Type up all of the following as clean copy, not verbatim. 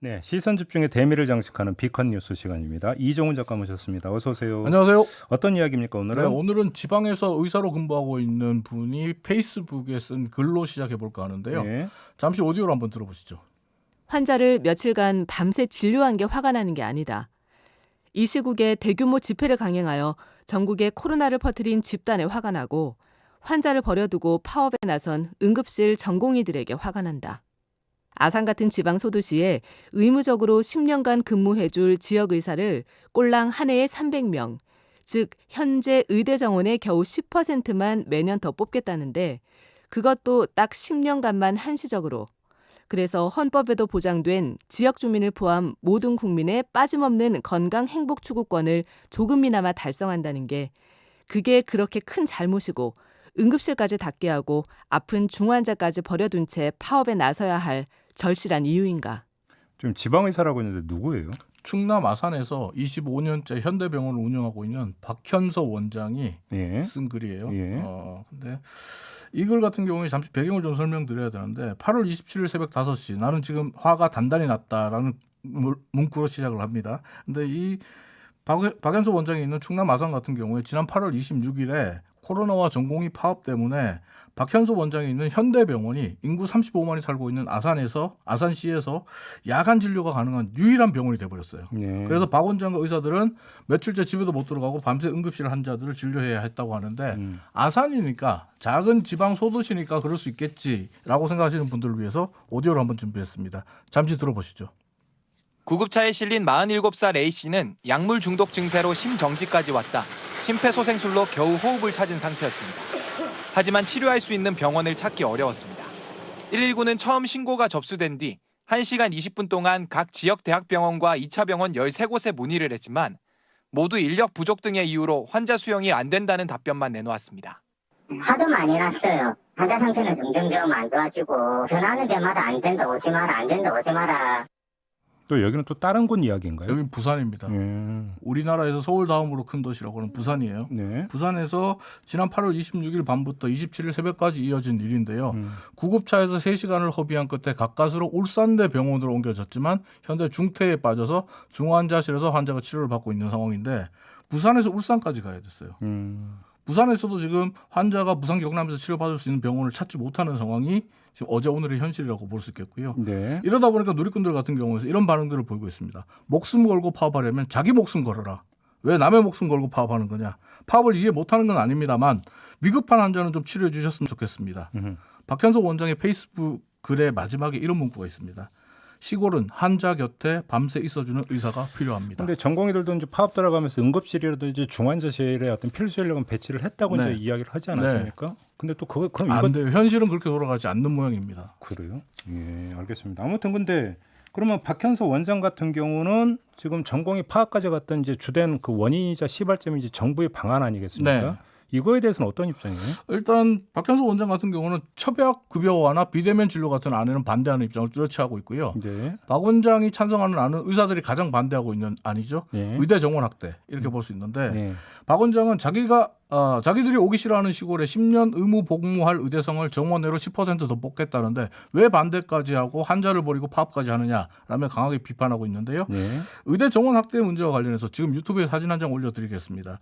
네, 시선 집중의 대미를 장식하는 비컨 뉴스 시간입니다. 이종훈 작가 모셨습니다. 어서 오세요. 안녕하세요. 어떤 이야기입니까 오늘은? 네, 오늘은 지방에서 의사로 근무하고 있는 분이 페이스북에 쓴 글로 시작해 볼까 하는데요. 네. 잠시 오디오로 한번 들어보시죠. 환자를 며칠간 밤새 진료한 게 화가 나는 게 아니다. 이 시국에 대규모 집회를 강행하여 전국에 코로나를 퍼뜨린 집단에 화가 나고 환자를 버려두고 파업에 나선 응급실 전공의들에게 화가 난다. 아산 같은 지방 소도시에 의무적으로 10년간 근무해줄 지역의사를 꼴랑 한 해에 300명, 즉 현재 의대 정원의 겨우 10%만 매년 더 뽑겠다는데 그것도 딱 10년간만 한시적으로. 그래서 헌법에도 보장된 지역 주민을 포함 모든 국민의 빠짐없는 건강 행복 추구권을 조금이나마 달성한다는 게 그게 그렇게 큰 잘못이고 응급실까지 닫게 하고 아픈 중환자까지 버려둔 채 파업에 나서야 할 절실한 이유인가? 지금 지방의사라고 했는데 누구예요? 충남 아산에서 25년째 현대병원을 운영하고 있는 박현서 원장이 예. 쓴 글이에요. 예. 근데 이 글 같은 경우에 잠시 배경을 좀 설명드려야 되는데 8월 27일 새벽 5시 나는 지금 화가 단단히 났다라는 문구로 시작을 합니다. 근데 이 박현서 원장이 있는 충남 아산 같은 경우에 지난 8월 26일에 코로나와 전공의 파업 때문에 박현서 원장이 있는 현대병원이 인구 35만이 살고 있는 아산시에서 야간 진료가 가능한 유일한 병원이 돼버렸어요. 네. 그래서 박 원장과 의사들은 며칠째 집에도 못 들어가고 밤새 응급실 환자들을 진료해야 했다고 하는데 아산이니까 작은 지방 소도시니까 그럴 수 있겠지라고 생각하시는 분들을 위해서 오디오를 한번 준비했습니다. 잠시 들어보시죠. 구급차에 실린 47살 A씨는 약물 중독 증세로 심정지까지 왔다. 심폐소생술로 겨우 호흡을 찾은 상태였습니다. 하지만 치료할 수 있는 병원을 찾기 어려웠습니다. 119는 처음 신고가 접수된 뒤 1시간 20분 동안 각 지역 대학병원과 2차 병원 13곳에 문의를 했지만 모두 인력 부족 등의 이유로 환자 수용이 안 된다는 답변만 내놓았습니다. 화도 많이 났어요. 환자 상태는 점점 안 좋아지고 전화하는 데마다 안 된다 오지 마라 안 된다 오지 마라. 또 여기는 또 다른 곳 이야기인가요? 여긴 부산입니다. 우리나라에서 서울 다음으로 큰 도시라고 하는 부산이에요. 네. 부산에서 지난 8월 26일 밤부터 27일 새벽까지 이어진 일인데요. 구급차에서 3시간을 허비한 끝에 가까스로 울산대 병원으로 옮겨졌지만 현재 중태에 빠져서 중환자실에서 환자가 치료를 받고 있는 상황인데 부산에서 울산까지 가야 됐어요. 부산에서도 지금 환자가 부산 경남에서 치료받을 수 있는 병원을 찾지 못하는 상황이 지금 어제 오늘의 현실이라고 볼 수 있겠고요. 네. 이러다 보니까 누리꾼들 같은 경우에서 이런 반응들을 보이고 있습니다. 목숨 걸고 파업하려면 자기 목숨 걸어라. 왜 남의 목숨 걸고 파업하는 거냐. 파업을 이해 못하는 건 아닙니다만 위급한 환자는 좀 치료해 주셨으면 좋겠습니다. 박현서 원장의 페이스북 글의 마지막에 이런 문구가 있습니다. 시골은 환자 곁에 밤새 있어주는 의사가 필요합니다. 근데 전공의들도 이제 파업 들어가면서 응급실이라든지 중환자실에 어떤 필수 인력은 배치를 했다고 네. 이제 이야기를 하지 않았습니까? 네. 근데 또 그럼 이거 안 돼요. 현실은 그렇게 돌아가지 않는 모양입니다. 그래요? 예, 알겠습니다. 아무튼 근데 그러면 박현서 원장 같은 경우는 지금 전공의 파업까지 갔던 이제 주된 그 원인이자 시발점이 이제 정부의 방안 아니겠습니까? 네. 이거에 대해서는 어떤 입장이에요? 일단 박현서 원장 같은 경우는 처벽 급여화나 비대면 진료 같은 안에는 반대하는 입장을 뚜렷이 하고 있고요. 네. 박 원장이 찬성하는 안은 의사들이 가장 반대하고 있는 안이죠. 예. 의대 정원 확대 이렇게 볼 수 있는데 예. 박 원장은 자기들이 오기 싫어하는 시골에 10년 의무 복무할 의대생을 정원외로 10% 더 뽑겠다는데 왜 반대까지 하고 환자를 버리고 파업까지 하느냐라며 강하게 비판하고 있는데요. 예. 의대 정원 확대 문제와 관련해서 지금 유튜브에 사진 한 장 올려드리겠습니다.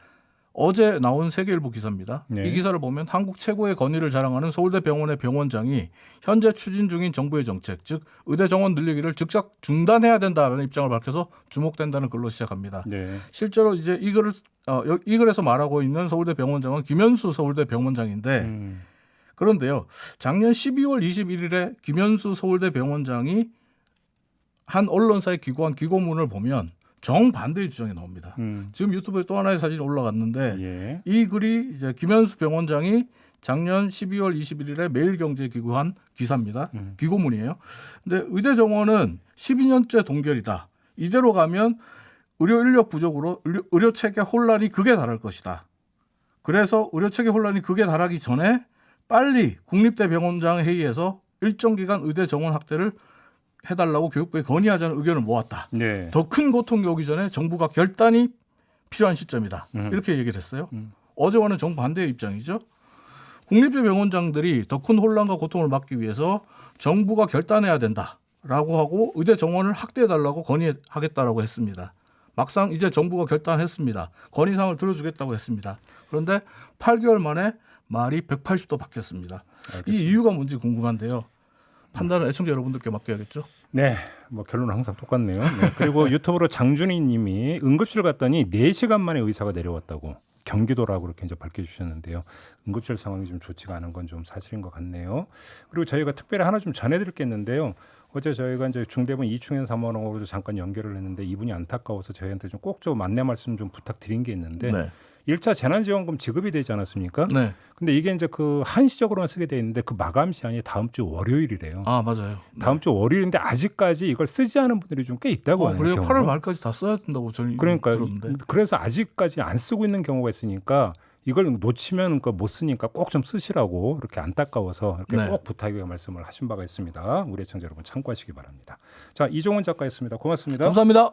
어제 나온 세계일보 기사입니다. 네. 이 기사를 보면 한국 최고의 권위를 자랑하는 서울대병원의 병원장이 현재 추진 중인 정부의 정책, 즉 의대 정원 늘리기를 즉각 중단해야 된다는 입장을 밝혀서 주목된다는 글로 시작합니다. 네. 실제로 이제 이 글에서 말하고 있는 서울대 병원장은 김현수 서울대 병원장인데 그런데요. 작년 12월 21일에 김현수 서울대 병원장이 한 언론사에 기고한 기고문을 보면 정반대의 주장이 나옵니다. 지금 유튜브에 또 하나의 사진이 올라갔는데 예. 이 글이 이제 김현수 병원장이 작년 12월 21일에 매일경제에 기고한 기사입니다. 기고문이에요. 근데 의대 정원은 12년째 동결이다. 이대로 가면 의료 인력 부족으로 의료 체계 혼란이 극에 달할 것이다. 그래서 의료 체계 혼란이 극에 달하기 전에 빨리 국립대병원장 회의에서 일정 기간 의대 정원 확대를 해달라고 교육부에 건의하자는 의견을 모았다. 네. 더 큰 고통이 오기 전에 정부가 결단이 필요한 시점이다. 이렇게 얘기를 했어요. 어제와는 정반대의 입장이죠. 국립대 병원장들이 더 큰 혼란과 고통을 막기 위해서 정부가 결단해야 된다. 라고 하고 의대 정원을 확대해달라고 건의하겠다라고 했습니다. 막상 이제 정부가 결단했습니다. 건의사항을 들어주겠다고 했습니다. 그런데 8개월 만에 말이 180도 바뀌었습니다. 알겠습니다. 이 이유가 뭔지 궁금한데요. 판단은 애청자 여러분들께 맡겨야겠죠. 네, 뭐 결론은 항상 똑같네요. 네. 그리고 유튜브로 장준희 님이 응급실 갔더니 4시간 만에 의사가 내려왔다고 경기도라고 이렇게 이제 밝혀주셨는데요. 응급실 상황이 좀 좋지가 않은 건 좀 사실인 것 같네요. 그리고 저희가 특별히 하나 좀 전해드릴 게 있는데요. 어제 저희가 이제 중대본 이충현 사무원하고도 잠깐 연결을 했는데 이분이 안타까워서 저희한테 좀 꼭 좀 안내 말씀 좀 부탁드린 게 있는데 네. 1차 재난지원금 지급이 되지 않았습니까? 네. 근데 이게 이제 그 한시적으로만 쓰게 돼 있는데 그 마감 시한이 다음 주 월요일이래요. 아 맞아요. 다음 주 월요일인데 아직까지 이걸 쓰지 않은 분들이 좀 꽤 있다고 하는 그래요? 경우가. 8월 말까지 다 써야 된다고 저는 그러니까 들었는데. 그래서 아직까지 안 쓰고 있는 경우가 있으니까 이걸 놓치면 못 쓰니까 꼭 좀 쓰시라고 이렇게 안타까워서 이렇게 네. 꼭 부탁의 말씀을 하신 바가 있습니다. 우리 애청자 여러분 참고하시기 바랍니다. 자, 이종훈 작가였습니다. 고맙습니다. 감사합니다.